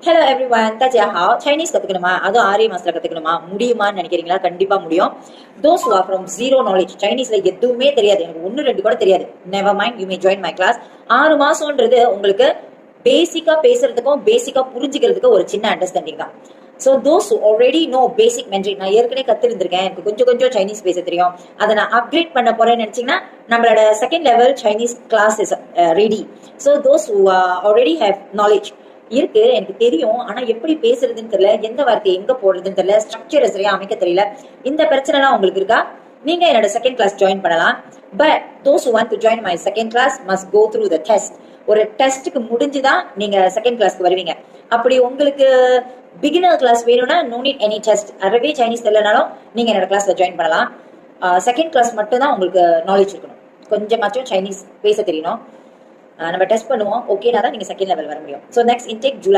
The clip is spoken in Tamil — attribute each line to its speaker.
Speaker 1: Hello everyone, 大家好. Chinese கத்துக்கணுமா? அதுவும் 6 மாசத்துல கத்துக்கணுமா? முடியுமான்னு நினைக்கிறீங்களா? கண்டிப்பா முடியும். Those who are from zero knowledge, Chinese ல எதுவுமே தெரியாது, எனக்கு 1-2 கூட தெரியாது. Never mind, you may join my class. 6 மாசம்ன்றது உங்களுக்கு பேசிக்கா பேசுறதுக்கும் பேசிக்கா புரிஞ்சுக்கிறதுக்கு ஒரு சின்ன அண்டர்ஸ்டாண்டிங் தான். So those who already know basic Mandarin, நான் ஏற்கனவே கத்துருந்திருக்கேன், எனக்கு கொஞ்சம் சைனீஸ் பேச தெரியும், அதை நான் அப்கிரேட் பண்ண போறேன்னு நினைச்சீங்கன்னா நம்மளோட second level Chinese class is ready. So those who already have knowledge இருக்கு, எனக்கு தெரியும், ஆனா எப்படி பேசுறதுன்னு தெரியல, எந்த வார்த்தையை எங்க போடுறதுன்னு தெரியல, ஸ்ட்ரக்சர் சரியா அமைக்க தெரியல, இந்த பிரச்சனைலாம் உங்களுக்கு இருக்கா? நீங்க என்னோட செகண்ட் கிளாஸ் ஜாயின் பண்ணலாம். But those who want to join my second class must go through the test. ஒரு டெஸ்ட்டுக்கு முடிஞ்சுதான் நீங்க செகண்ட் கிளாஸ்க்கு வருவீங்க. அப்படி உங்களுக்கு பிகினர் கிளாஸ் வேணும்னா நோ நீட் எனி டெஸ்ட். அறவே சைனீஸ் தெரியலனாலும் நீங்க என்னோட கிளாஸ்ல ஜாயின் பண்ணலாம். செகண்ட் கிளாஸ் மட்டும் தான் உங்களுக்கு நாலேஜ் இருக்கணும், கொஞ்சமாச்சும் சைனீஸ் பேச தெரியணும். நம்ம டெஸ்ட் பண்ணுவோம், ஓகேனா தான் நீங்க செகண்ட் லெவல் வர முடியும். So next intake July